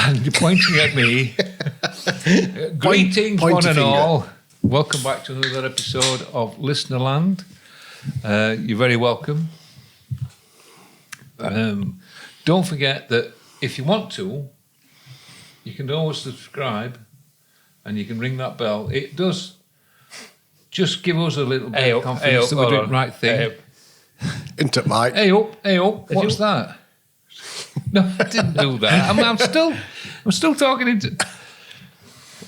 And you're pointing at me. Greetings, one and all. Welcome back to another episode of Listenerland. You're very welcome. Don't forget that if you want to, you can always subscribe and you can ring that bell. It does just give us a little bit of confidence that we're doing the right thing. Into Mike. Hey up, what's that? No, I didn't do that. I'm still talking into...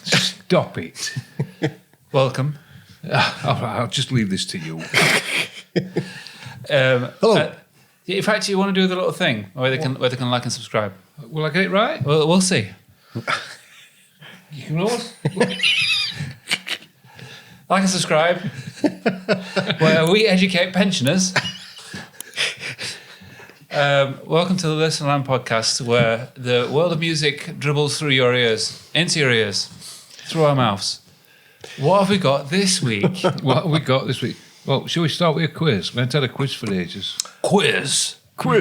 Stop it. Welcome. I'll just leave this to you. Hello. In fact, you want to do the little thing where they can like and subscribe. Will I get it right? Well, we'll see. You can always... Like and subscribe, where we educate pensioners. Welcome to the Listenerland podcast, where the world of music dribbles through your ears, into your ears, through our mouths. What have we got this week? Well, shall we start with a quiz? We haven't had a quiz for ages. Quiz. All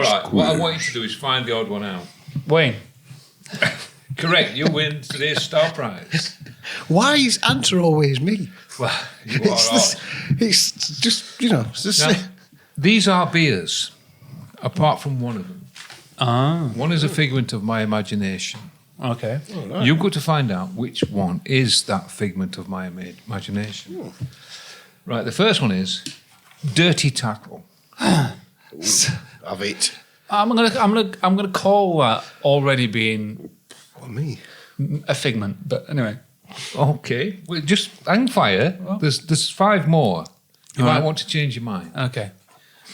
right, what I want you to do is find the odd one out. Wayne. Correct, you win today's Star Prize. Why is answer always me? Well, you are odd. It's just, it's just, Now, these are beers, apart from one of them. One is a figment of my imagination. Okay. oh, no. You've got to find out which one is that figment of my imagination. Oh. Right, the first one is Dirty Tackle. Have it. I'm gonna call that already being What, me? a figment. But anyway. Okay, well, just hang fire. There's five more. You might Alright. want to change your mind. Okay.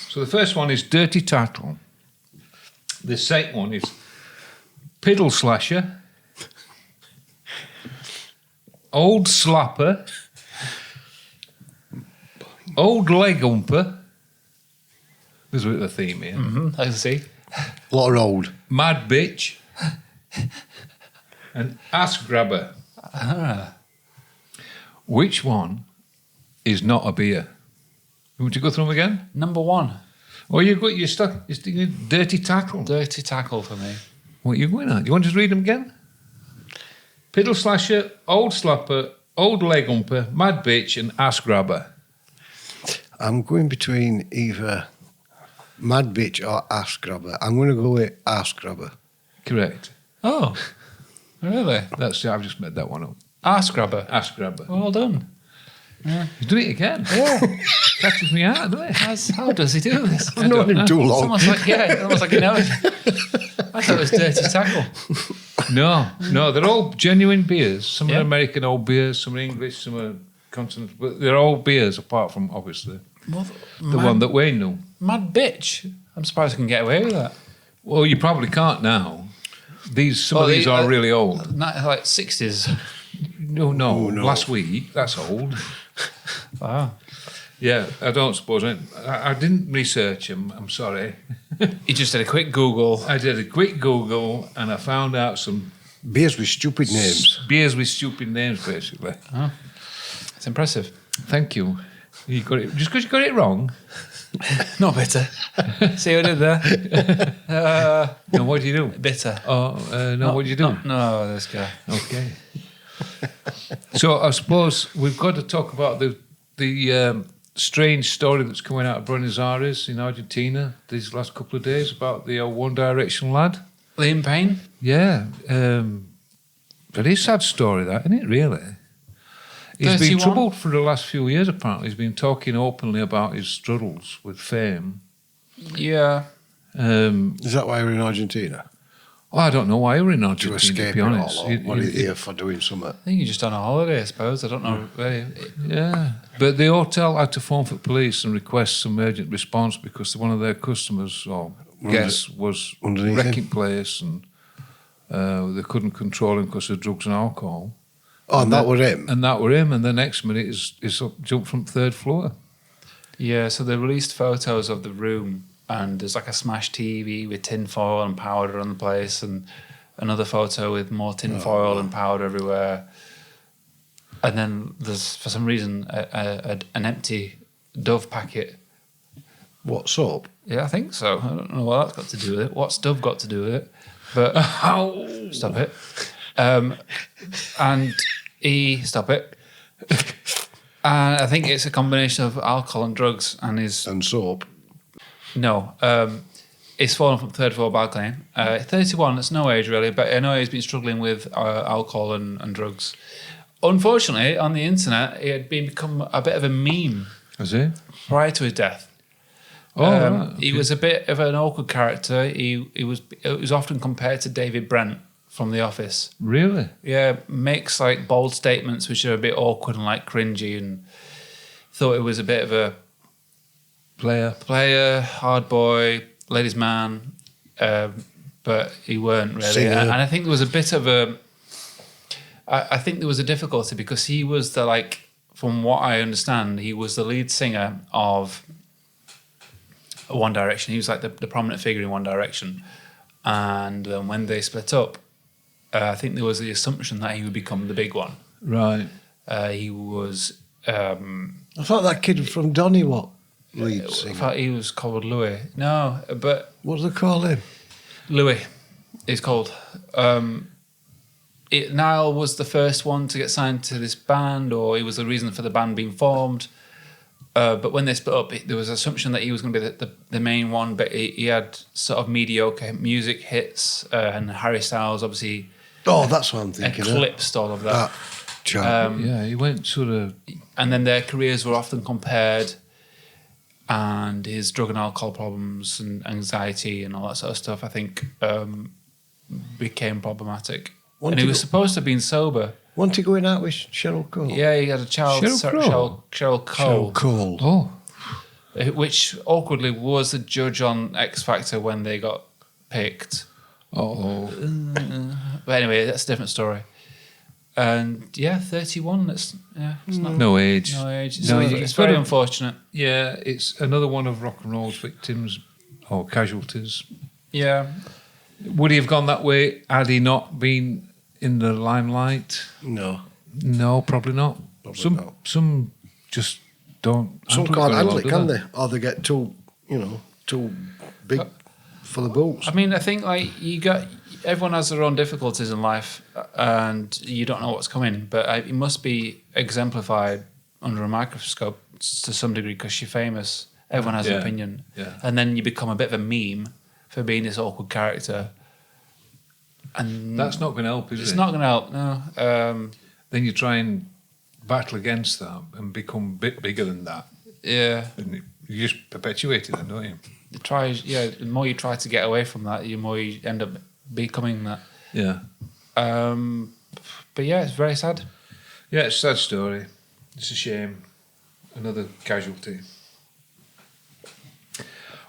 So the first one is Dirty Tackle. The second one is Piddle Slasher, Old Slapper, Old Leg Humper. There's a bit of a theme here. I can see. A lot of old. Mad Bitch, and Ass Grabber. Which one is not a beer? Would you go through them again? Number one. Oh, you're stuck. You're sticking Dirty Tackle. Dirty tackle for me. What are you going at? You want to just read them again? Piddle Slasher, Old Slapper, Old Leg Humper, Mad Bitch, and Ass Grabber. I'm going between either Mad Bitch or Ass Grabber. I'm going to go with Ass Grabber. Correct. Oh, really? I've just made that one up. Ass grabber. Ass Grabber. Well done. He's doing it again. Yeah. Catches me out, doesn't it? How does he do this? I've known him too It's long. almost like he knows. I thought it was Dirty Tackle. No, they're all genuine beers. Some Yeah. are American old beers, some are English, some are continental, but they're all beers apart from, obviously, the one that Wayne knew. Mad Bitch. I'm surprised I can get away with that. Well, you probably can't now. Some of these are really old. Like 60s. No, no. last week, that's old. Wow. Yeah, I don't suppose. I didn't research them, I'm sorry. You just did a quick Google. I did a quick Google and I found out some Beers with stupid names. beers with stupid names, basically. It's impressive. Thank you. You got it just because you got it wrong. Not bitter. See what I did there? No, what do you do? Bitter. No, what do you do? No, this guy. Okay. So I suppose we've got to talk about the strange story that's coming out of Buenos Aires in Argentina these last couple of days about the One Direction lad. Liam Payne? Yeah. Very sad story, that, isn't it, really? He's 31? been troubled for the last few years, apparently. He's been talking openly about his struggles with fame. Yeah. Is that why we're in Argentina? Well, I don't know why we're in To Argentina, escape to be it honest. all? Or what are you here for doing something? I think you're just on a holiday, I suppose. I don't know. Yeah, but the hotel had to phone for police and request some urgent response because one of their customers or guests was underneath wrecking him? place and they couldn't control him because of drugs and alcohol. Oh, and that were him? And that were him, and the next minute is up, jumped from third floor. Yeah, so they released photos of the room, and there's like a smashed TV with tin foil and powder on the place, and another photo with more tin foil and powder everywhere. And then there's, for some reason, an empty Dove packet What, soap? Yeah, I think so. I don't know what that's got to do with it. What's Dove got to do with it? But stop it. And stop it. And I think it's a combination of alcohol and drugs And soap. No. He's fallen from third floor balcony. 31, that's no age really, but I know he's been struggling with alcohol and drugs. Unfortunately, on the internet, he had become a bit of a meme. Has he? Prior to his death. Right. He was a bit of an awkward character. It was often compared to David Brent from The Office. Really? Yeah, makes like bold statements which are a bit awkward and like cringy, and thought it was a bit of a player, hard boy, ladies' man, but he weren't really. Singer. And I think there was a bit of a. I think there was a difficulty because he was the from what I understand, he was the lead singer of One Direction. He was like the prominent figure in One Direction, and when they split up, I think there was the assumption that he would become the big one. Right. He was. I thought that kid from Donny what lead I singer. thought he was called Louis. No, but What do they call him? Louis, he's called. Niall was the first one to get signed to this band, or he was the reason for the band being formed. But when they split up, there was an assumption that he was going to be the main one, but he had sort of mediocre music hits, and Harry Styles obviously That's what I'm thinking. eclipsed all of that. Chap. Yeah, he went sort of... And then their careers were often compared, and his drug and alcohol problems and anxiety and all that sort of stuff, I think, became problematic. And he was supposed to have been sober. Wasn't he going out with Cheryl Cole? Yeah, he had a child, Cheryl Cole. Cheryl Cole. Oh. Which awkwardly was the judge on X Factor when they got picked. Oh. But anyway, that's a different story. And yeah, 31. It's not No age. no age. No, It's very unfortunate. Yeah, it's another one of rock and roll's victims or casualties. Yeah. Would he have gone that way had he not been in the limelight? No. No, probably not. Probably not. Some just don't. Some can't handle it, can they? Or they get too big for the boots. I mean, I think everyone has their own difficulties in life, and you don't know what's coming. But it must be exemplified under a microscope to some degree because you're famous. Everyone has an opinion, and then you become a bit of a meme for being this awkward character. And that's not going to help, is it? It's not going to help. No. Then you try and battle against that and become a bit bigger than that. Yeah. And you just perpetuate it, then, don't you? The more you try to get away from that, the more you end up becoming that. Yeah. But yeah, it's very sad. Yeah, it's a sad story. It's a shame. Another casualty.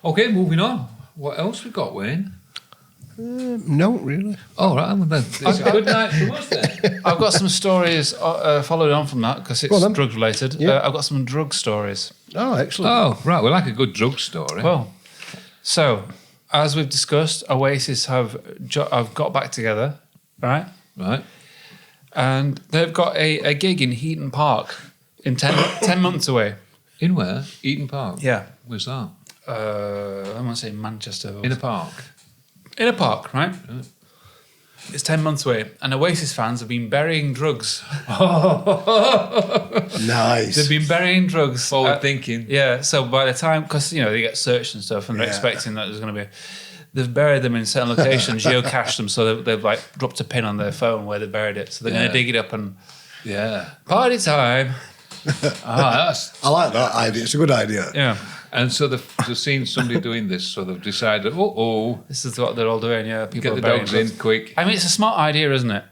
Okay, moving on. What else we got, Wayne? No, really. Oh, right. Well, then it's a good night for us then. I've got some stories following on from that because it's drug related. Yeah. I've got some drug stories. Oh, excellent. Oh, right. We like a good drug story. Well, so as we've discussed, Oasis have got back together, right? Right. And they've got a gig in Heaton Park in 10 months away. In where? Eaton Park? Yeah. Where's that? I want to say Manchester. In a park? In a park, right? It's 10 months away. And Oasis fans have been burying drugs. Nice. They've been burying drugs. Forward thinking. Yeah, so by the time, because, they get searched and stuff, and they're expecting that there's going to be... They've buried them in certain locations, geocached them, so they've dropped a pin on their phone where they buried it. So they're going to dig it up and... Yeah. Party time. I like that idea. It's a good idea. Yeah. And so they've seen somebody doing this, so they've decided, This is what they're all doing, yeah. People get the are burying dogs in drugs. quick. I mean, it's a smart idea, isn't it?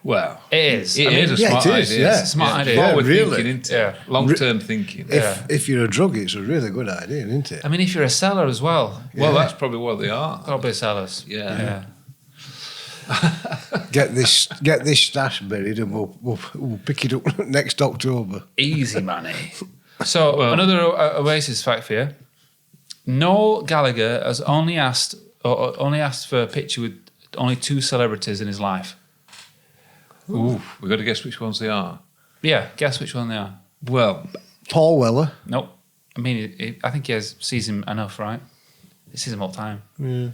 Well, It is. It is a smart idea. Yeah. It's a smart idea. Forward really. thinking, isn't it? Yeah. Long-term thinking. If you're a druggie, it's a really good idea, isn't it? I mean, if you're a seller as well. Well, that's probably what they are. Probably sellers. Yeah. Get this stash buried, and we'll pick it up next October. Easy money. So, another Oasis fact for you. Noel Gallagher has only asked for a picture with only 2 celebrities in his life. Ooh, we've got to guess which ones they are. Yeah, guess which one they are. Well, Paul Weller, Nope. I mean, I think he sees him enough, right? He sees him all the time. Yeah.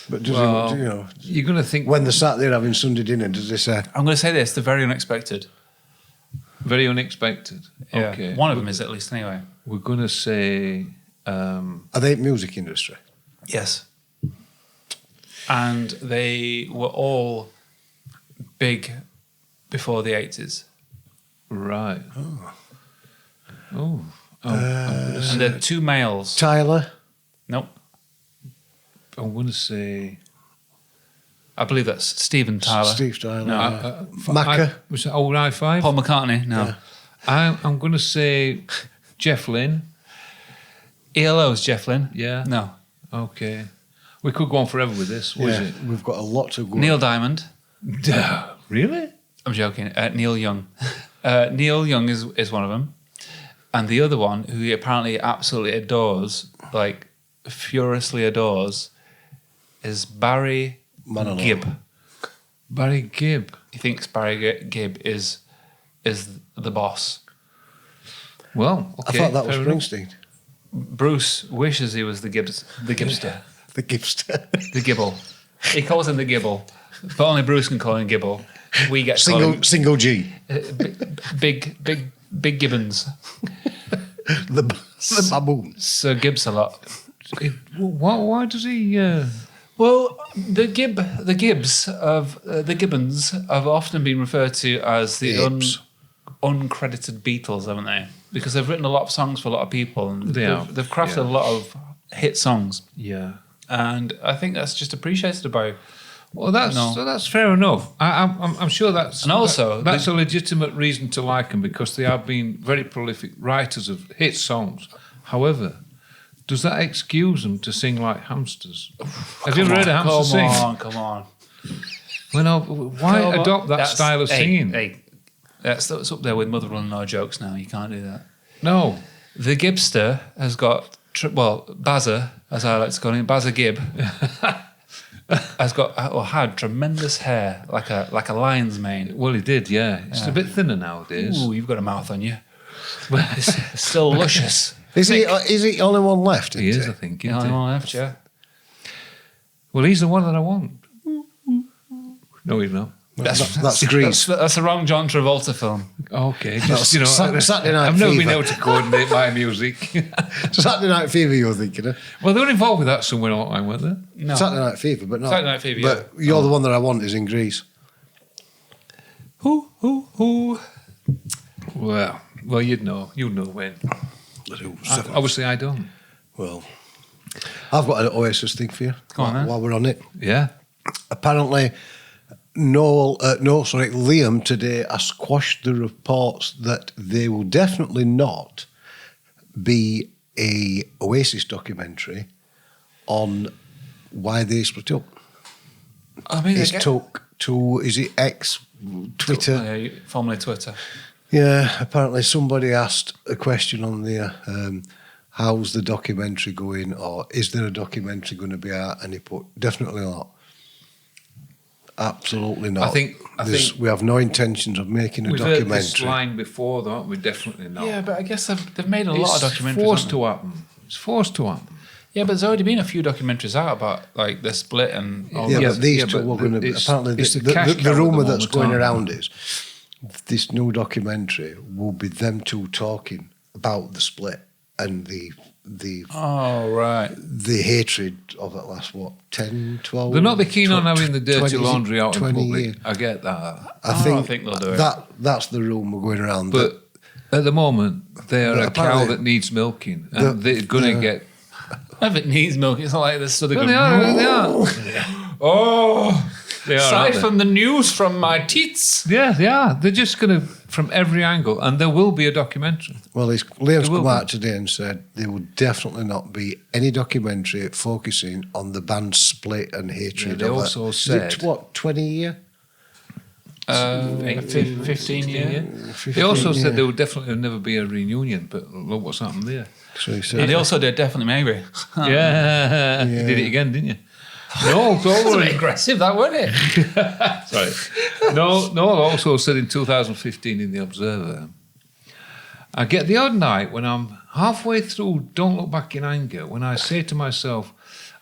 But does he, you're going to think... when they're sat there having Sunday dinner, does he say... I'm going to say this, they're very unexpected. Very unexpected. Yeah. Okay. One of them is, at least, anyway. We're going to say... Are they music industry? Yes. And they were all big before the 80s. Right. Oh. And they're two males. Tyler? Nope. I'm going to say... I believe that's Steven Tyler. Steve Tyler. No. Macca? Was it Old I-5? Paul McCartney? No. Yeah. I'm going to say Jeff Lynne. ELO's Jeff Lynne? Yeah. No. Okay. We could go on forever with this. What is it? We've got a lot to go. Neil Diamond. Really? I'm joking. Neil Young. Neil Young is one of them. And the other one, who he apparently absolutely adores, like furiously adores, is Barry Gibb. Barry Gibb. He thinks Barry Gibb is the boss. Well, okay. I thought that was fair enough. Springsteen. Bruce wishes he was the Gibster. The Gibster. The Gibble. He calls him the Gibble. But only Bruce can call him Gibble. We get to call him Single G. Big Gibbons. The baboon. Sir Gibbs a lot. Why does he... Well, the Gibbs of the Gibbons have often been referred to as the uncredited Beatles, haven't they? Because they've written a lot of songs for a lot of people, and they've crafted a lot of hit songs. Yeah. And I think that's just appreciated by. Well, that's fair enough. I'm sure that's and also that's a legitimate reason to like them, because they have been very prolific writers of hit songs. However, does that excuse them to sing like hamsters? Have you ever heard a hamster sing? Come on. Well, no, why adopt that style of singing? Hey, that's up there with mother-in-law no jokes now. You can't do that. No. The Gibster has got, Bazza, as I like to call him, Bazza Gibb, has got or had tremendous hair, like a lion's mane. Well, he did, yeah. It's a bit thinner nowadays. Ooh, you've got a mouth on you. But it's still luscious. Is he only one left? He is, I think. The only one left, yeah. Well, he's the one that I want. No, he's not. That's Grease. That's the wrong John Travolta film. Okay, Saturday Night I've never Fever. been able to coordinate my music. Saturday Night Fever, you're thinking of? Well, they were involved with that somewhere all the time, weren't they? No. Saturday Night Fever, but not. Saturday Night Fever, but you're the one that I want is in Grease. Who? Well, you'd know when. Obviously, I don't. Well, I've got an Oasis thing for you. Go on, then. While we're on it. Yeah. Apparently, Liam today has squashed the reports that there will definitely not be a Oasis documentary on why they split up. I mean, It's took to, is it X, Twitter? Formerly Twitter. Yeah, apparently somebody asked a question on there, how's the documentary going, or is there a documentary going to be out? And he put, definitely not. Absolutely not. I think we have no intentions of making a we've documentary. heard this line before, though, haven't we? Definitely not. Yeah, but I guess they've made a lot of documentaries. It's forced to happen. It's forced to happen. Yeah, but there's already been a few documentaries out about like the split and all Yeah, that. but these two were going to. Apparently, the rumour that's going around is this new documentary will be them two talking about the split and the hatred of that last 10, 12. They're not keen on having the dirty 20, laundry out in 20 public. years. I get that. I think they'll do it. That's the rumour going around. But at the moment, they are But a cow apparently that needs milking, and they're going to get. If it needs milk, it's not like this. So Well, they are. Oh, They are, aside aren't they? from the news from my teats. Yeah, they are. They're just going to, from every angle, and there will be a documentary. Well, Liam's will come be. out today and said there will definitely not be any documentary focusing on the band's split and hatred. Yeah, they of also is said- it, 20 year? 15 year. They also said there would definitely never be a reunion, but look what's happened there. So he said, And they also did definitely maybe. Yeah, you did it again, didn't you? No, That was totally. aggressive, that wasn't it? Sorry. No, also said in 2015 in The Observer, I get the odd night when I'm halfway through Don't Look Back in Anger, when I say to myself,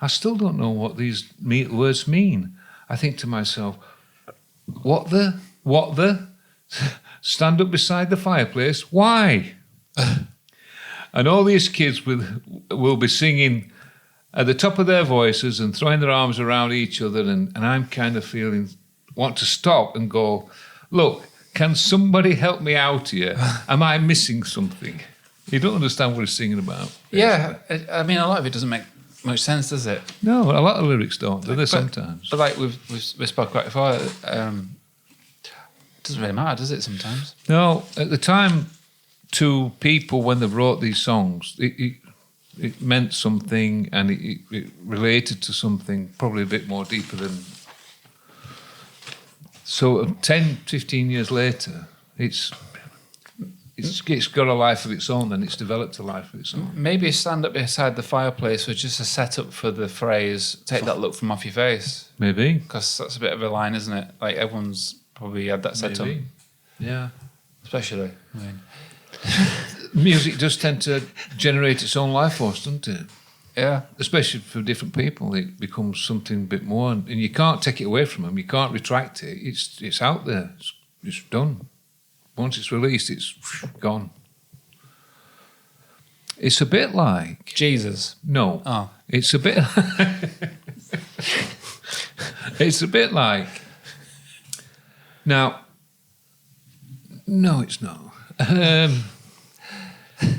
I still don't know what these words mean. I think to myself, what the? Stand up beside the fireplace? Why? And all these kids will be singing at the top of their voices and throwing their arms around each other, and I'm kind of want to stop and go, look, can somebody help me out here? Am I missing something? You don't understand what he's singing about. Yeah, I mean, a lot of it doesn't make much sense, does it? No, a lot of lyrics don't, do they, sometimes? But like we spoke about before, it doesn't really matter, does it, sometimes? No, at the time, to people when they wrote these songs, it meant something, and it related to something probably a bit more deeper than... So 10, 15 years later, it's got a life of its own, and it's developed a life of its own. Maybe Stand Up Beside the Fireplace was just a setup for the phrase, take that look from off your face. Maybe. Because that's a bit of a line, isn't it? Like, everyone's probably had that setup. Maybe. Yeah. Especially, I mean... Music does tend to generate its own life force, doesn't it? Yeah. Especially for different people, it becomes something a bit more, and you can't take it away from them. You can't retract it. It's out there. It's done. Once it's released, it's gone. It's a bit like Jesus. No. Oh. It's a bit. It's a bit like. Now. No, it's not.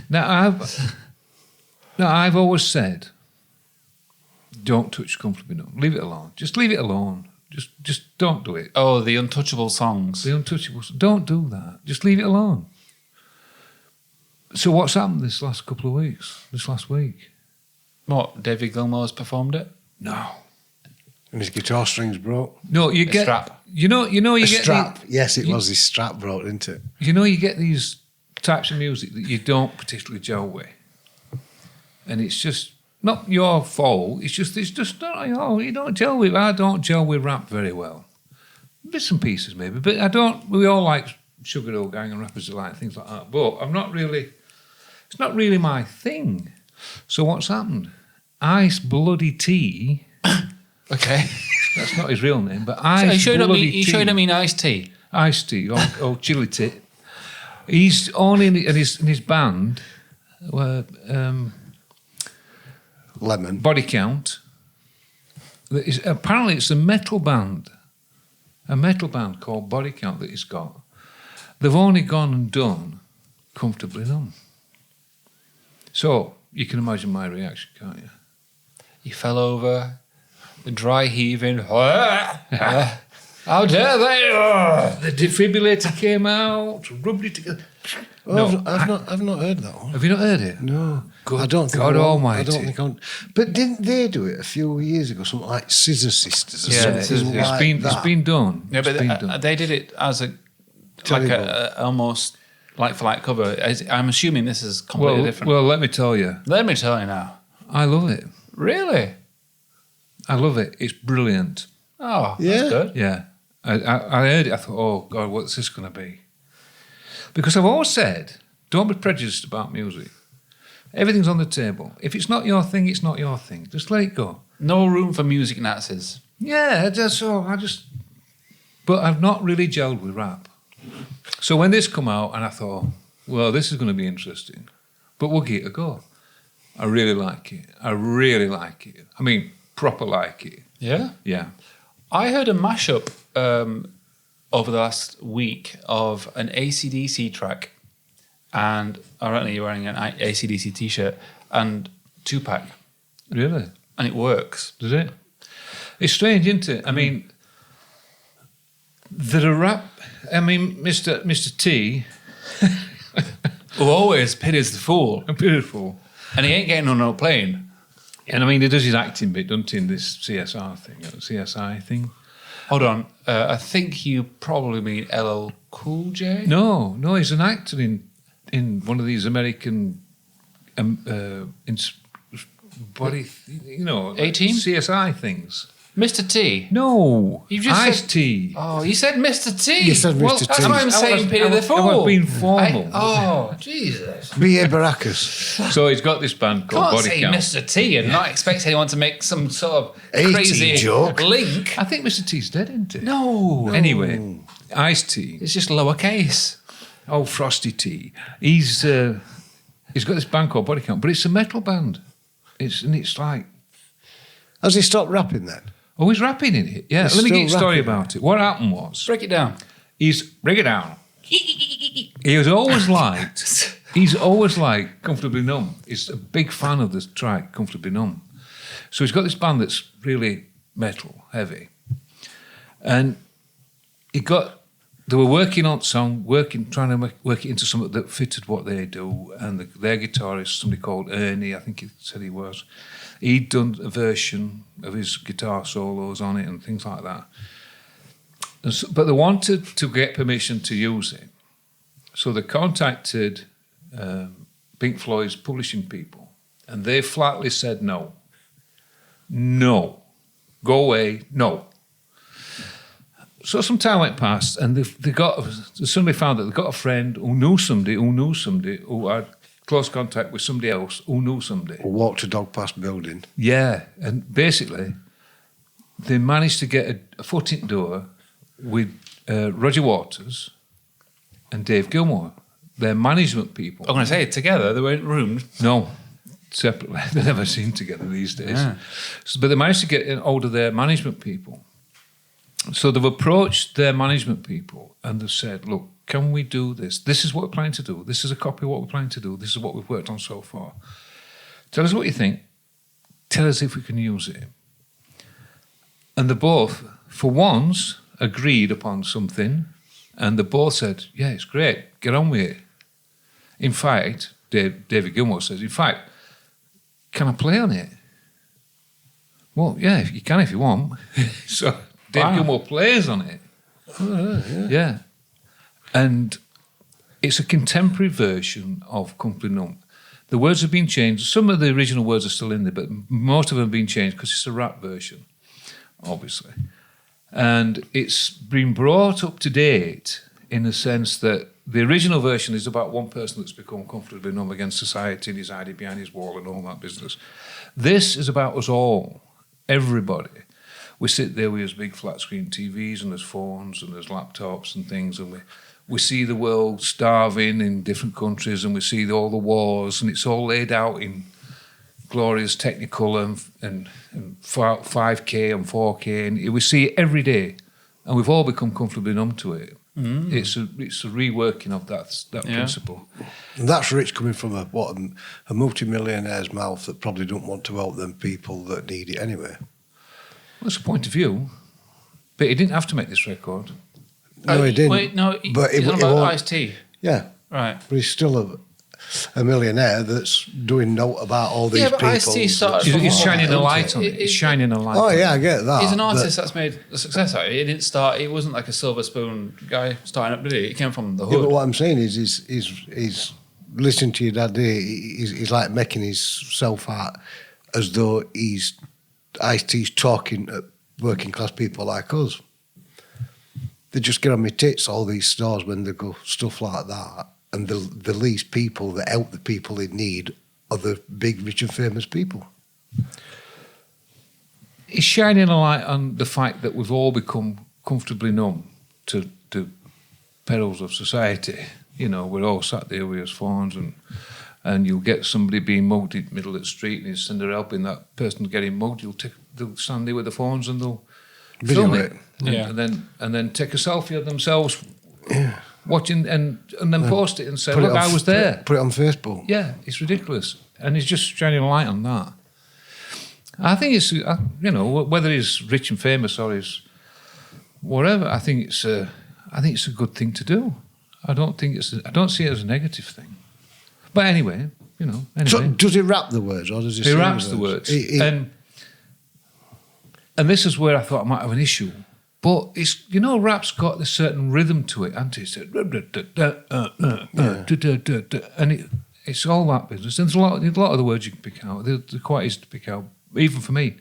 Now I've always said, don't touch Comfortably Numb. Leave it alone. Just leave it alone. Just don't do it. Oh, the Untouchable songs. The Untouchables. Don't do that. Just leave it alone. So what's happened this last couple of weeks? This last week? What? David Gilmour's performed it? No. And his guitar strings broke. No, you get strap. You know you A get strap. Yes, it was his strap broke, didn't it? You know, you get these types of music that you don't particularly gel with, and it's just not your fault. It's just not. You don't gel with. I don't gel with rap very well. Bits and pieces maybe, but I don't. We all like Sugar Hill Gang and Rappers Delight, things like that. But I'm not really. It's not really my thing. So what's happened? Ice Bloody Tea. Okay. That's not his real name, but So Ice you Bloody you Tea. sure you don't mean iced tea? Ice Tea or Chili Tit. He's on in his band, Lemon. Body Count. Apparently, it's a metal band called Body Count that he's got. They've only gone and done Comfortably Numb. So you can imagine my reaction, can't you? You fell over, the dry heaving. How dare they? The defibrillator came out, rubbed it together. Oh, no, I've not heard that one. Have you not heard it? No, God, I don't think. God I Almighty. don't think. But didn't they do it a few years ago? Something like Scissor Sisters or Yeah, something. It's been done. Yeah, It's but been done. they did it as a Terrible. almost like for like cover. I'm assuming this is completely different. Well, let me tell you, Let me tell you now. I love it. Really? I love it. It's brilliant. Oh, Yeah. that's good. Yeah. I heard it. I thought, oh, God, what's this going to be? Because I've always said, don't be prejudiced about music. Everything's on the table. If it's not your thing, it's not your thing. Just let it go. No room for music Nazis. Yeah, but I've not really gelled with rap. So when this come out, and I thought, well, this is going to be interesting. But we'll give it a go. I really like it. I mean, proper like it. Yeah? Yeah. I heard a mashup over the last week of an AC/DC track, and apparently you're wearing an AC/DC t-shirt, and Tupac, Really? and it works. Does it? It's strange, isn't it? I mean, Mr. T, Who always pities the fool, beautiful. and he ain't getting on no plane. And I mean, he does his acting bit, doesn't he, in this CSI thing? Hold on, I think you probably mean LL Cool J? No, he's an actor in one of these American A-Team? CSI things. Mr. T. No, You've just iced said- tea. Oh, you said Mr. T. You said Mr. Well, T. that's what I'm saying, Peter the Fool. I've been formal. Oh, Jesus. B.A. Baracus. So he's got this band called Can't Body say Count. Mr. T and not expect anyone to make some sort of 80 crazy joke. link. I think Mr. T's dead, isn't he? No. Anyway, iced tea. It's just lowercase. Oh, Frosty Tea. He's got this band called Body Count, but it's a metal band. It's like, Has he stopped rapping then? oh, he's rapping in it. Yeah, He's let me get you a still story rapping. about it. What happened was, Break it down. break it down. He was always liked. He's always liked Comfortably Numb. He's a big fan of this track, Comfortably Numb. So he's got this band that's really metal, heavy. And they were working on song, trying to work it into something that fitted what they do. And their guitarist, somebody called Ernie, I think he said he was, he'd done a version of his guitar solos on it and things like that. And so, but they wanted to get permission to use it. So they contacted Pink Floyd's publishing people, and they flatly said no. No. Go away, no. So some time went past, and they suddenly found that they got a friend who knew somebody who had close contact with somebody else who knew somebody. Or walked a dog past building. Yeah, and basically, they managed to get a foot in the door with Roger Waters and Dave Gilmour, their management people. I'm going to say, together, they weren't roomed. No, separately. They're never seen together these days. Yeah. So, but they managed to get hold of their management people. So they've approached their management people and they've said, look, can we do this? This is what we're planning to do. This is a copy of what we're planning to do. This is what we've worked on so far. Tell us what you think. Tell us if we can use it. And they both, for once, agreed upon something. And they both said, yeah, it's great. Get on with it. In fact, David Gilmour says, in fact, can I play on it? Well, yeah, you can if you want. So Dave Gilmour plays on it. Yeah. And it's a contemporary version of Comfortably Numb. The words have been changed. Some of the original words are still in there, but most of them have been changed because it's a rap version, obviously. And it's been brought up to date in the sense that the original version is about one person that's become comfortably numb against society and he's hiding behind his wall and all that business. This is about us all, everybody. We sit there with these big flat screen TVs and there's phones and there's laptops and things, and we see the world starving in different countries and we see all the wars, and it's all laid out in glorious technical and 5K and 4K, and we see it every day, and we've all become comfortably numb to it. Mm. It's a reworking of that principle. And that's rich coming from a multi-millionaire's mouth that probably don't want to help them people that need it anyway. Well, that's a point of view, but he didn't have to make this record. No, he didn't. Wait, no, but he's on about Ice-T. Yeah. Right. But he's still a millionaire that's doing note about all these people. Yeah, but Ice-T started from He's shining a what? light on it. He's shining a light Oh, on it. yeah, I get that. He's an artist that's made a success out of it. He didn't start, he wasn't like a silver spoon guy starting up, did he? He came from the hood. Yeah, but what I'm saying is he's listening to your dad there, he's like making himself out as though Ice-T's talking at working class people like us. They just get on my tits, all these stores, when they go stuff like that. And the least people that help the people in need are the big, rich and famous people. He's shining a light on the fact that we've all become comfortably numb to perils of society. You know, we're all sat there with our phones and you'll get somebody being mugged in the middle of the street and instead of helping that person getting mugged, they'll stand there with the phones and they'll film it. Yeah. And then take a selfie of themselves watching and then post it and say, look, I was there. Put it on Facebook. Yeah, it's ridiculous. And he's just shining a light on that. I think it's, whether he's rich and famous or he's whatever, I think it's a good thing to do. I don't see it as a negative thing. But anyway. So does he rap the words or does he sing raps the words? And this is where I thought I might have an issue. But it's, rap's got a certain rhythm to it, hasn't it? And it's all that business. And there's a lot of the words you can pick out. They're quite easy to pick out, even for me.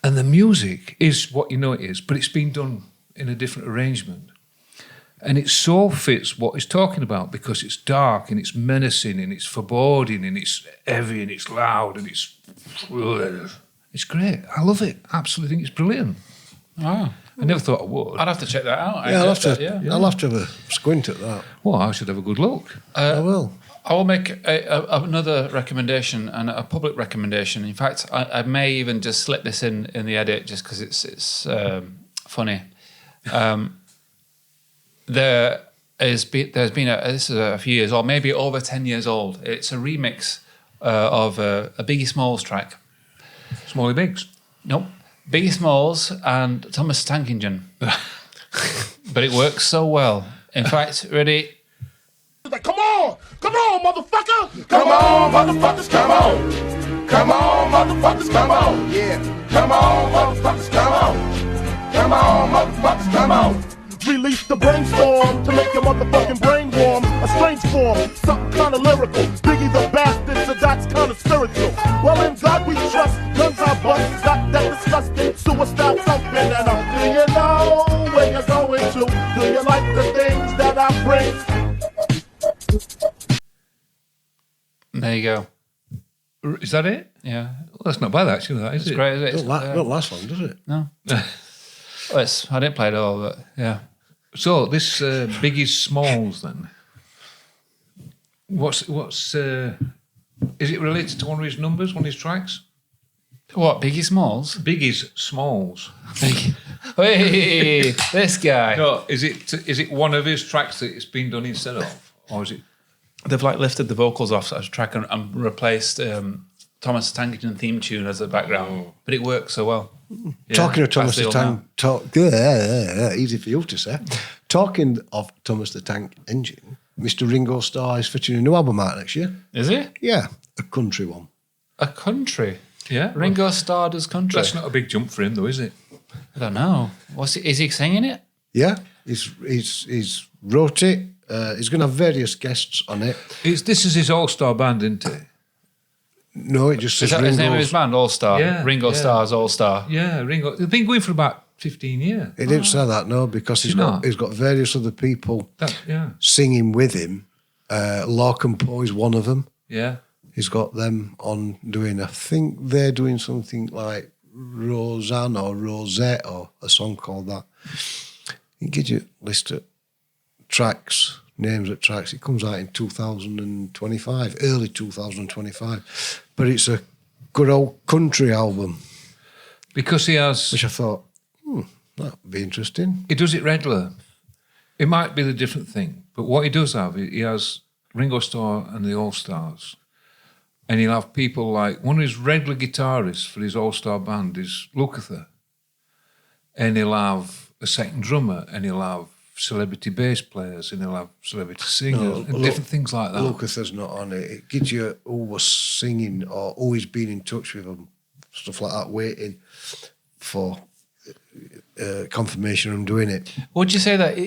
And the music is what you know it is, but it's been done in a different arrangement. And it so fits what he's talking about because it's dark and it's menacing and it's foreboding and it's heavy and it's loud and it's great. I love it. Absolutely think it's brilliant. Oh. I never thought I would. I'd have to check that out. I'll have to have a squint at that. Well, I should have a good look. I will. I will make another recommendation and a public recommendation. In fact, I may even just slip this in the edit just because it's funny. There's been this is a few years old, maybe over 10 years old. It's a remix of a Biggie Smalls track. Smalley Biggs? Nope. Biggie Smalls and Thomas the Tank Engine. But it works so well. In fact, ready? Come on, motherfucker! Come on, motherfuckers, come on! Come on, motherfuckers, come on! Yeah! Come on, motherfuckers, come on! Come on, motherfuckers, come on! Release the brainstorm to make your motherfucking brain warm. A strange form, something kinda lyrical. Biggie the bastard, so that's kinda spiritual. Well, in God we trust, guns I bust. Got that disgusting suicide thumping. And do you know where you're going to? Do you like the things that I bring? There you go. Is that it? Yeah. Well, that's not bad, actually, that, is It's it? great, isn't it? Don't last long, does it? No. Well, I didn't play it all, but yeah. So, this Biggie Smalls, then. What's is it related to one of his numbers, one of his tracks? What, Biggie Smalls? Biggie's Smalls. Hey, this guy. No, is it one of his tracks that it's been done instead of? Or is it? They've like lifted the vocals off as a track and replaced Thomas the Tank Engine theme tune as the background. Oh. But it works so well. Yeah, Talking of Thomas that's the deal Tank, easy for you to say. Talking of Thomas the Tank Engine, Mr. Ringo Starr is featuring a new album out next year. Is it? Yeah, a country one. A country? Yeah. Ringo Starr does country? That's not a big jump for him, though, is it? I don't know. Is he singing it? Yeah, he's wrote it. He's going to have various guests on it. This is his all-star band, isn't it? No, it just says Is that his name of his Ringo's. band, All Star? Yeah, Ringo yeah. Starr's All Star. Yeah, Ringo. They've been going for about 15 years. He didn't say that, no, because he's not? got various other people Yeah. singing with him. Lark and Poe is one of them. Yeah. He's got them on doing, I think they're doing something like Roseanne or Rosette or a song called that. He gives you a list of tracks, names of tracks. It comes out in 2025, early 2025. But it's a good old country album, Because he has... which I thought, that'd be interesting. He does it regular. It might be the different thing, but what he does have, he has Ringo Starr and the All-Stars. And he'll have people like, one of his regular guitarists for his All-Star band is Lukather. And he'll have a second drummer, and he'll have celebrity bass players, and he'll have celebrity singers, and different things like that. Lukather's not on it. It gives you who was singing or who he's been in touch with them, stuff like that, waiting for confirmation I'm doing it. Would you say that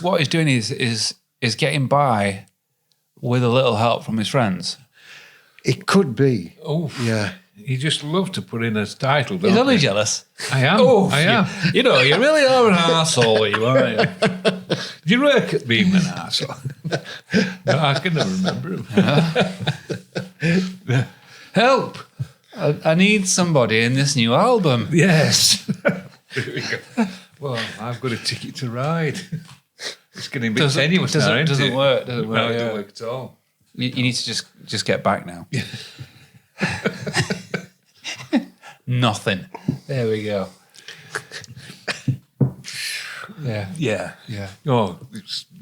what he's doing is getting by with a little help from his friends? It could be. Oh, Yeah. He just loved to put in a title, He's don't only he? jealous. I am. Oh, I am. You know, you really are an arsehole, you aren't you? Do you work at being an arsehole? No, I can never remember him. Help! I need somebody in this new album. Yes. There we go. Well, I've got a ticket to ride. It's getting a bit tenuous now, isn't doesn't it? work. Doesn't No, work. it Yeah. doesn't work at all. You need to just get back now. Nothing. There we go. Yeah. Yeah. Yeah. Oh,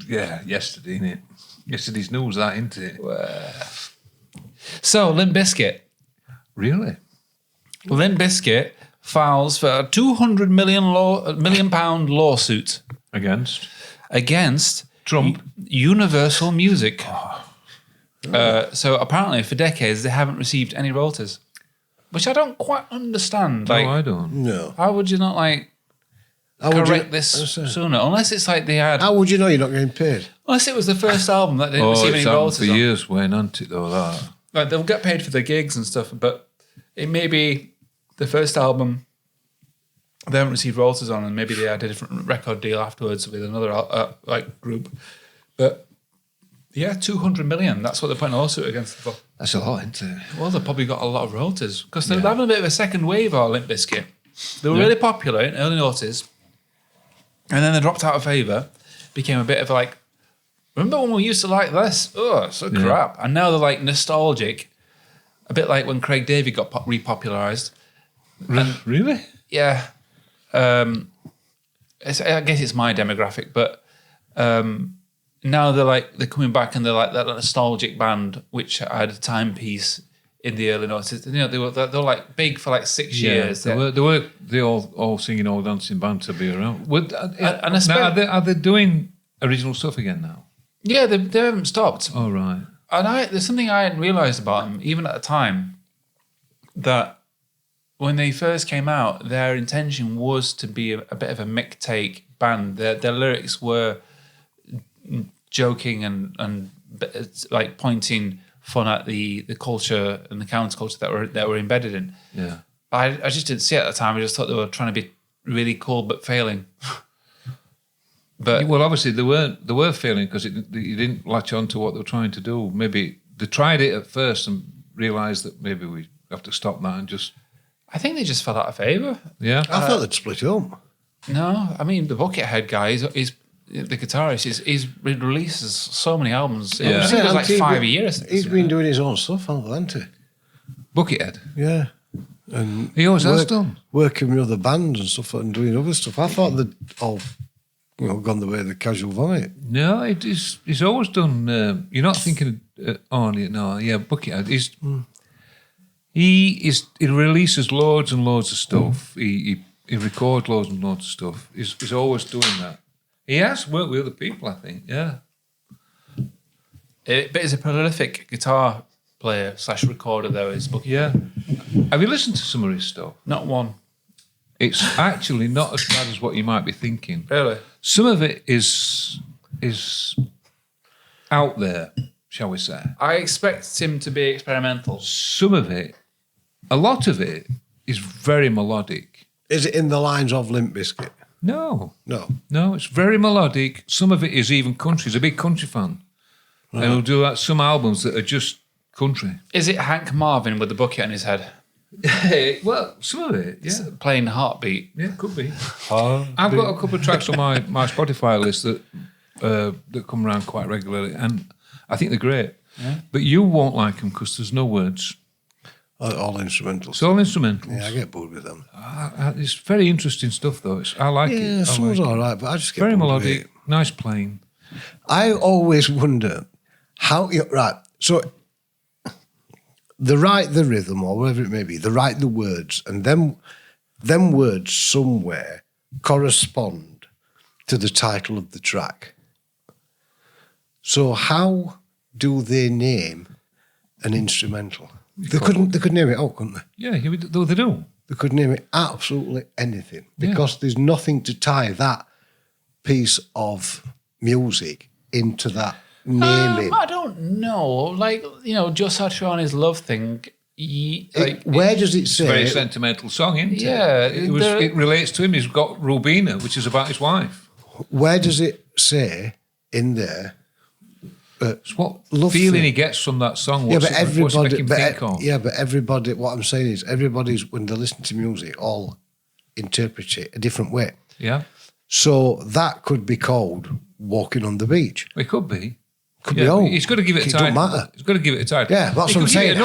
yesterday, innit? Yesterday's news, that, isn't it? So, Limp Bizkit. Really? Limp Bizkit files for a £200 million lawsuit against Trump. Universal Music. So apparently, for decades, they haven't received any royalties, which I don't quite understand. No, Like, I don't. No. how would you not correct this sooner? Unless it's like they had. How would you know you're not getting paid? Unless it was the first album that didn't receive it's any happened royalties. for on. years, Wayne, hasn't it, though, that? Like they'll get paid for their gigs and stuff, but it may be the first album they haven't received royalties on, and maybe they had a different record deal afterwards with another group. But yeah, 200 million. That's what they're putting a lawsuit against them for. That's a lot, isn't it? Well, they've probably got a lot of royalties because they're having a bit of a second wave of Limp Bizkit. They were really popular in early noughties, and then they dropped out of favour, became a bit of like, remember when we used to like this? Oh, so crap. And now they're like nostalgic, a bit like when Craig David got repopularised. Really? Yeah. I guess it's my demographic, but now they're coming back and they're like that nostalgic band which had a timepiece in the early noughties. You know, they were like big for like 6 years. They were all singing, all dancing band to be around. Are they doing original stuff again now? Yeah, they haven't stopped. Oh, right. And there's something I hadn't realised about them, even at the time, that when they first came out, their intention was to be a bit of a Mick take band. Their lyrics were joking and like pointing fun at the culture and the counterculture that were embedded in. Yeah. I just didn't see it at the time. I just thought they were trying to be really cool but failing. But well, obviously they were failing because you didn't latch on to what they were trying to do. Maybe they tried it at first and realised that maybe we have to stop that and just. I think they just fell out of favour. Yeah, I thought they'd split up. No, I mean the Buckethead guy is the guitarist. He's releases so many albums. Yeah. It was like 5 years. He's been doing his own stuff, hasn't he? Buckethead. Yeah. And he always has done. Working with other bands and stuff and doing other stuff. I thought they'd all gone the way of the Casual Vomit. No, he's always done. You're not thinking Arnie, no. Yeah, Buckethead. He releases loads and loads of stuff. He records loads and loads of stuff. He's always doing that. He has worked with other people, I think. Yeah. But he's a prolific guitar player / recorder, though. Is Buckethead. Yeah. Have you listened to some of his stuff? Not one. It's actually not as bad as what you might be thinking. Really? Some of it is out there, shall we say. I expect him to be experimental. Some of it, a lot of it, is very melodic. Is it in the lines of Limp Bizkit? No, No. it's very melodic. Some of it is even country. He's a big country fan. Right. And he'll do some albums that are just country. Is it Hank Marvin with the bucket on his head? Well, some of it, yeah. Playing Heartbeat. Yeah, could be. I've got a couple of tracks on my Spotify list that come around quite regularly, and I think they're great. Yeah. But you won't like them because there's no words. All instrumental. It's all instrumentals. Yeah, I get bored with them. It's very interesting stuff, though. I like it. Yeah, someone's all right, but I just get very bored melodic, with it. nice playing. I always wonder how you right. So they write the rhythm or whatever it may be. They write the words, and them words somewhere correspond to the title of the track. So how do they name an instrumental? They could name it out, couldn't they? Yeah, they do. They could name it absolutely anything because there's nothing to tie that piece of music into that naming. I don't know. Like, Joe Satriani's Love Thing. Where does it say? It's a very sentimental song, isn't it? Yeah. It relates to him. He's got Rubina, which is about his wife. Where does it say in there? It's what feeling he gets from that song. What's making him think of? Yeah, but everybody, what I'm saying is everybody's, when they listen to music, all interpret it a different way. Yeah. So that could be called Walking on the Beach. It could be. Could be all. He's got to give it a title. It don't matter. He's got to give it a title. Yeah, that's what I'm saying.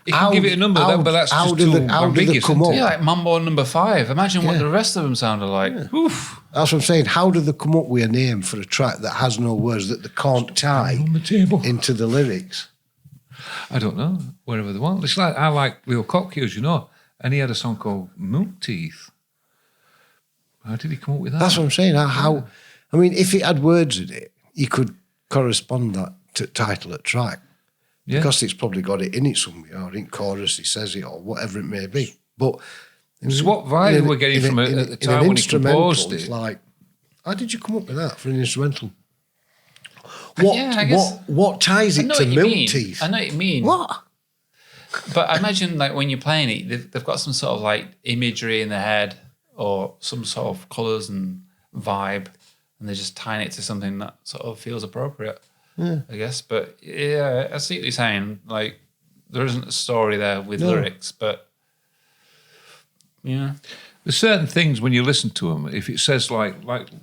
He can give it a number, but that's just too ambiguous. Yeah, like Mambo number 5. Imagine what the rest of them sounded like. Yeah. Oof. That's what I'm saying. How do they come up with a name for a track that has no words that they can't tie into the lyrics? I don't know. Wherever they want. It's like I like Leo Cockheels, and he had a song called Milk Teeth. How did he come up with that? That's what I'm saying. How? I mean, if it had words in it, you could correspond that to title at track. Yeah. Because it's probably got it in it somewhere, or in chorus he says it, or whatever it may be. But it's what vibe we're getting from it at the time when he composed it. It's like, how did you come up with that for an instrumental? What ties it to Milk Teeth? I know what you mean. What? But I imagine, like, when you're playing it, they've got some sort of like imagery in their head, or some sort of colours and vibe, and they're just tying it to something that sort of feels appropriate, I guess. But yeah, I see what you're saying. Like, there isn't a story there with lyrics, but yeah. There's certain things when you listen to them, if it says like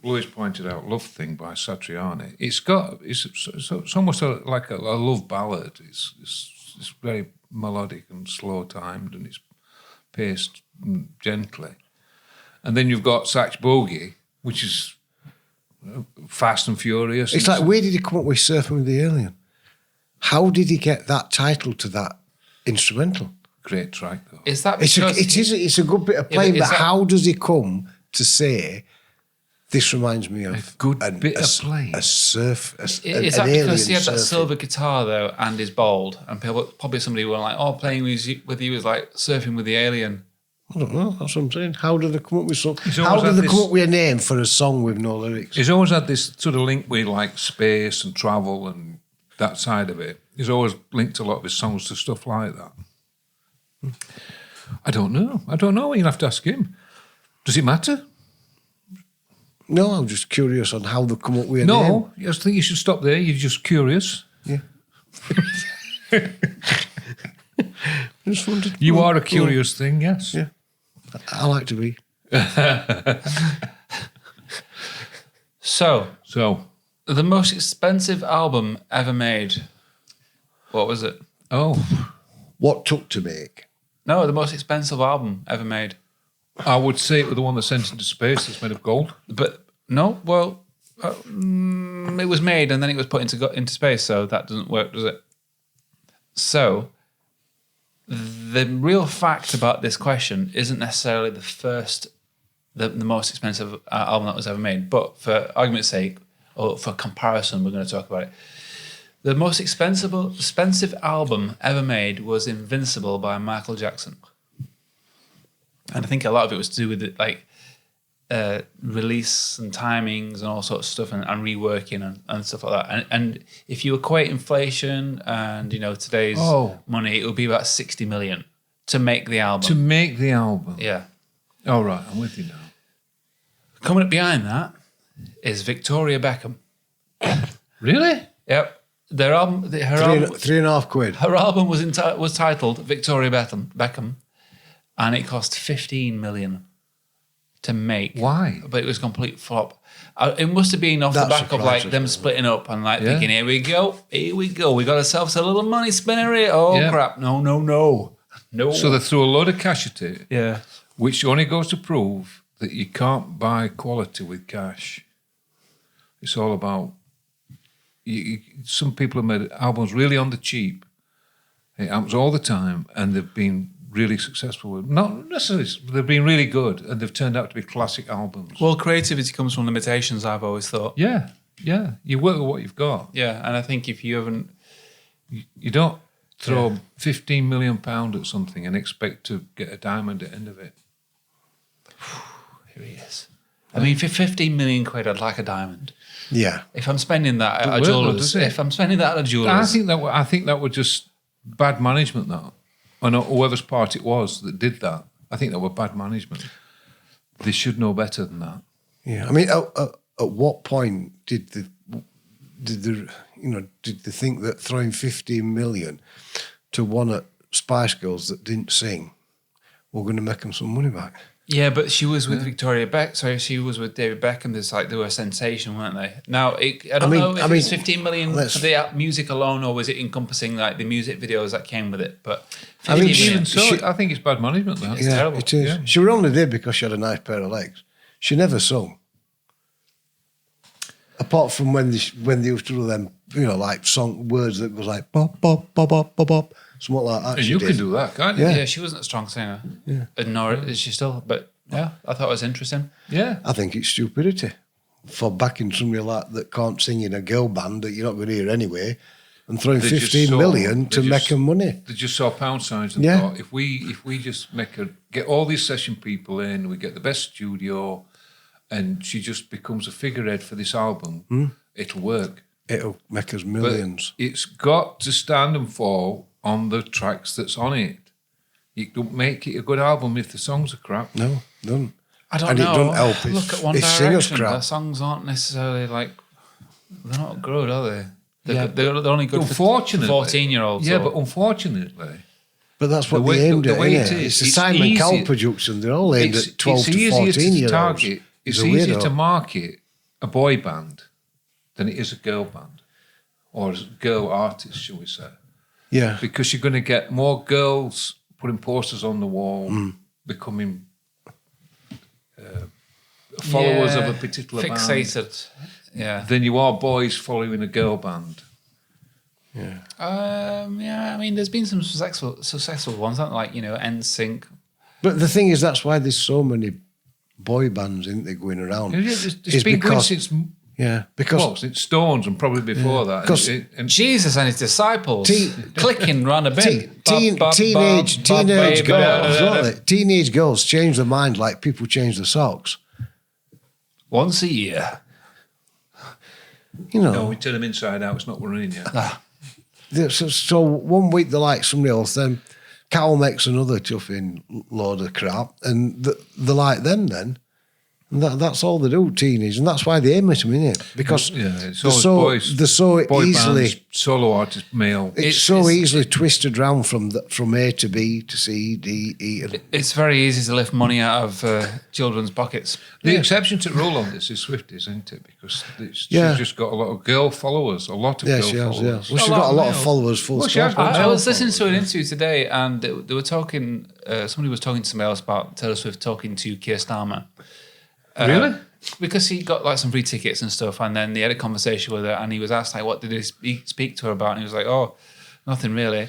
Lewis pointed out, "Love Thing" by Satriani, it's almost like a love ballad. It's very melodic and slow timed, and it's paced gently. And then you've got Satch Bogey, which is fast and furious. It's like, where did he come up with Surfing with the Alien? How did he get that title to that instrumental? Great track, though. Is that because... It's a good bit of playing, but how does he come to say, this reminds me of... A good bit of playing. Is that because he had that silver guitar, though, and is bald, and probably somebody were like, oh, playing with you is like Surfing with the Alien? I don't know, that's what I'm saying. How did they come up with something? How did they come up with a name for a song with no lyrics? He's always had this sort of link with like space and travel and that side of it. He's always linked a lot of his songs to stuff like that. I don't know. You'll have to ask him. Does it matter? No, I'm just curious on how they come up with a name. No, I think you should stop there. You're just curious. Yeah. I just wondered. You are a curious thing, yes. Yeah. I like to be. So, the most expensive album ever made, what was it? Oh. What took to make? No, the most expensive album ever made. I would say it was the one that sent into space that's made of gold. But no, well, it was made and then it was put into space, so that doesn't work, does it? So, the real fact about this question isn't necessarily the most expensive album that was ever made, but for argument's sake, or for comparison, we're going to talk about it. The most expensive album ever made was Invincible by Michael Jackson. And I think a lot of it was to do with it, like release and timings and all sorts of stuff and reworking and stuff like that. And if you equate inflation and, today's money, it would be about 60 million to make the album. To make the album? Yeah. All right, I'm with you now. Coming up behind that is Victoria Beckham. Really? Yep. Their album, her £3.5. Her album was titled Victoria Beckham, and it cost 15 million to make. Why? But it was a complete flop. It must have been off the back of like them splitting up and like thinking, here we go, we got ourselves a little money spinner here. Oh crap! No. So they threw a load of cash at it. Yeah. Which only goes to prove that you can't buy quality with cash. It's all about. Some people have made albums really on the cheap. It happens all the time, and they've been really successful with. Not necessarily, they've been really good, and they've turned out to be classic albums. Well, creativity comes from limitations, I've always thought. Yeah. You work with what you've got. Yeah, and I think if you haven't... You don't throw £15 million at something and expect to get a diamond at the end of it. Here he is. I mean, for 15 million quid, I'd like a diamond. Yeah. If I'm spending that at a jeweller's, I think that was just bad management. That, and whoever's part it was that did that, I think that were bad management. They should know better than that. Yeah, I mean, at what point did they think that throwing 15 million to one at Spice Girls that didn't sing were going to make them some money back? Yeah, but she was with Victoria Beck. Sorry, she was with David Beckham. They were a sensation, weren't they? Now, I don't know if it's 15 million for the music alone, or was it encompassing like the music videos that came with it? But I think it's bad management. That it's terrible. It is. Yeah. She was only there because she had a nice pair of legs. She never sung, apart from when they used to do them, like song words that was like bop bop bop bop bop bop. Something like that. And you can do that, can't you? Yeah, she wasn't a strong singer. Yeah. Nor is she still. But yeah, I thought it was interesting. Yeah. I think it's stupidity for backing somebody like that can't sing in a girl band that you're not going to hear anyway and throwing 15 million to make them money. They just saw pound signs and thought, if we just get all these session people in, we get the best studio, and she just becomes a figurehead for this album, it'll work. It'll make us millions. But it's got to stand and fall on the tracks that's on it. You don't make it a good album if the songs are crap. No, don't. I don't and know. it doesn't help Look at One if singers Direction. crap. Their songs aren't necessarily like they're not good, are they? Yeah, They're only good for unfortunately, 14-years-olds. Yeah, but unfortunately, But that's what the way- they aimed the at, way innit? it is, It's a it's Simon easy- Cowell production. They're all aimed at 12 to 14-year-olds. It's easier to market a boy band than it is a girl band or a girl artist, shall we say? Yeah. Because you're going to get more girls putting posters on the wall, becoming followers of a particular fixated. Yeah. band, than you are boys following a girl band. Yeah. Yeah, I mean, there's been some successful ones, aren't there? Like, NSYNC. But the thing is, that's why there's so many boy bands, isn't they, going around? It's been going since since Stones and probably before that. Because And Jesus and his disciples clicking round a bend. Teenage girls, don't they? Teenage girls change their mind like people change their socks. Once a year. You know. no, we turn them inside out. It's not running yet. So 1 week they like somebody else, then Cowell makes another chuffing load of crap, and they like them then. And that's all they do, teenagers, and that's why they aim at them, innit? Because it's they're always so, they're so boy easily bands, solo artist, male. it's so easily twisted round from A to B to C, D, E. It's very easy to lift money out of children's pockets. The exception to the rule on this is Swifties, isn't it? Because she's just got a lot of girl followers, a lot of Yeah, girl she has, followers. yeah. Well, she's got a lot of male. followers, full Well, she has stop. got I was male listening to an followers. interview today, and they were talking. Somebody was talking to somebody else about Taylor Swift talking to Keir Starmer. Really? Because he got like some free tickets and stuff, and then they had a conversation with her, and he was asked like, "What did he speak to her about?" And he was like, "Oh, nothing really."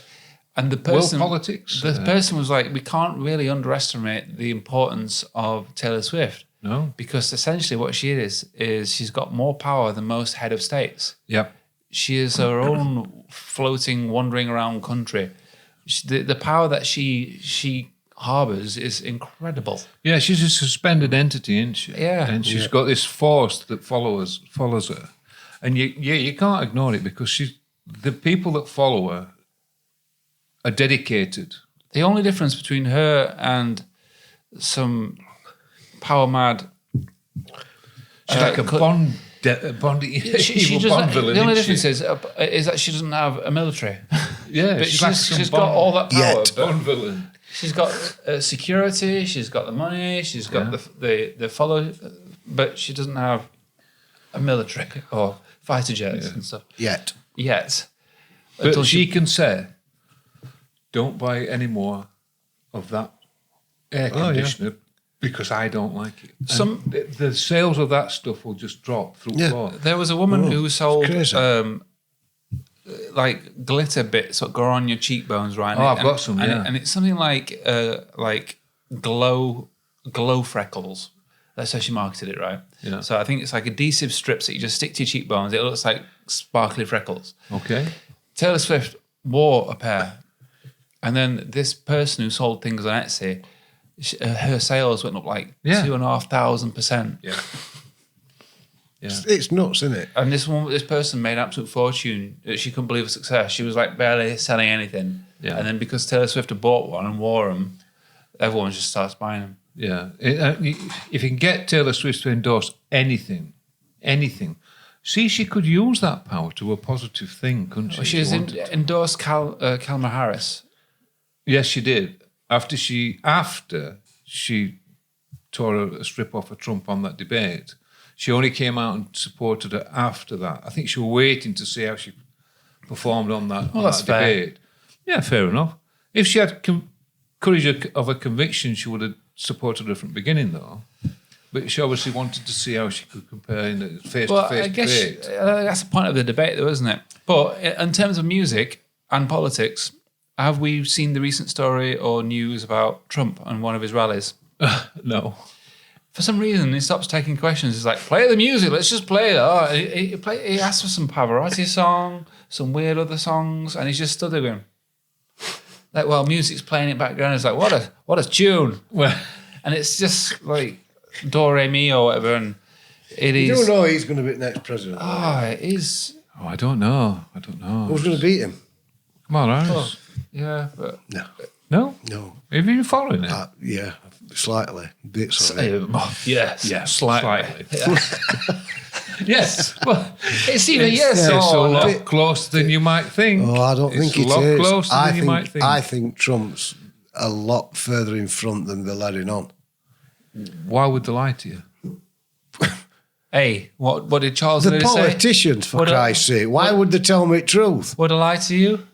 And the person, World politics. the person was like, "We can't really underestimate the importance of Taylor Swift." No. Because essentially what she is she's got more power than most head of states. Yep. She is her own floating, wandering around country. The power that she harbours is incredible. Yeah, she's a suspended entity, isn't she? Yeah. And she's got this force that follows her. And you can't ignore it because the people that follow her are dedicated. The only difference between her and some power mad... She's like a Bond she evil doesn't, Bond villain, the only isn't difference is that she doesn't have a military. Yeah, But she's like some she's got all that power. Yet. But Bond villain. she's got security, she's got the money, she's got the follow, but she doesn't have a military or fighter jets and stuff Yet. yet. But Until she can say, don't buy any more of that air conditioner because I don't like it. And the sales of that stuff will just drop through the floor. There was a woman who sold crazy. like glitter bits that go on your cheekbones, right? Oh, I've got some, and it's something like glow freckles. That's how she marketed it, right? Yeah. So I think it's like adhesive strips that you just stick to your cheekbones. It looks like sparkly freckles. Okay. Taylor Swift wore a pair, and then this person who sold things on Etsy, her sales went up like 2,500%. Yeah. Yeah. It's nuts, isn't it? And this person made absolute fortune. She couldn't believe her success. She was like barely selling anything. Yeah. And then because Taylor Swift had bought one and wore them, everyone just starts buying them. Yeah. If you can get Taylor Swift to endorse anything, see, she could use that power to a positive thing, couldn't she? Well, she has endorsed Kamala Harris. Yes, she did. After she tore a strip off of Trump on that debate, she only came out and supported her after that. I think she was waiting to see how she performed on that, that's fair. debate. Yeah, fair enough. If she had courage of a conviction, she would have supported her from the beginning, though. But she obviously wanted to see how she could compare in a face-to-face I guess debate. that's the point of the debate, though, isn't it? But in terms of music and politics, have we seen the recent story or news about Trump and one of his rallies? No. For some reason, he stops taking questions. He's like, play the music, let's just play it. Oh, he asked for some Pavarotti song, some weird other songs, and he's just stood there going, like, well, music's playing in background. It's like, what a tune. Well, And it's just like do, re, mi or whatever. And it You is... don't know he's going to be the next president. It is... I don't know. Who's going to beat him? Come on, Harris. Yeah, but... No. No? No. Have you been following it? Yeah, slightly. Bits of it. Yes. Yeah, slightly. Yes. Well, It's either yes it's a or lot no. closer than you might think. Oh, I don't think It's it a lot is. closer than you might think. I think Trump's a lot further in front than they're letting on. Why would they lie to you? Hey, what did Charles The Lewis say? politicians, for What a- Christ's sake. Why would they tell me the truth? Would I lie to you?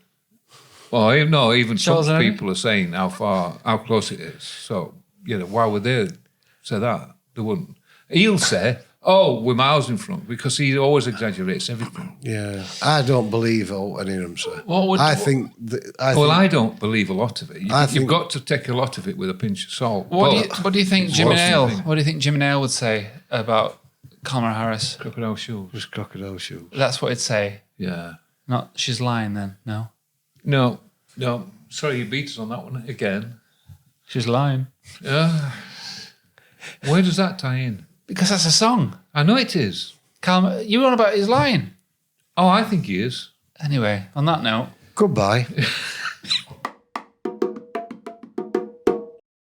Well, even Charles Trump's Lewis? people are saying how close it is. So, why would they say that? They wouldn't. He'll say, oh, we're miles in front, because he always exaggerates everything. Yeah, I don't believe any of them say. I think. I don't believe a lot of it. I You've think- got to take a lot of it with a pinch of salt. What do you think it's Jimmy worse than Nail? you think. What do you think Jimmy Nail would say about Kamala Harris? Crocodile shoes. Just crocodile shoes. That's what he'd say. Yeah. Not she's lying then. No, No. Sorry, you beat us on that one again. she's lying Where does that tie in? because that's a song. I know it is. You were on about he's lying. Oh, I think he is. Anyway, on that note. Goodbye.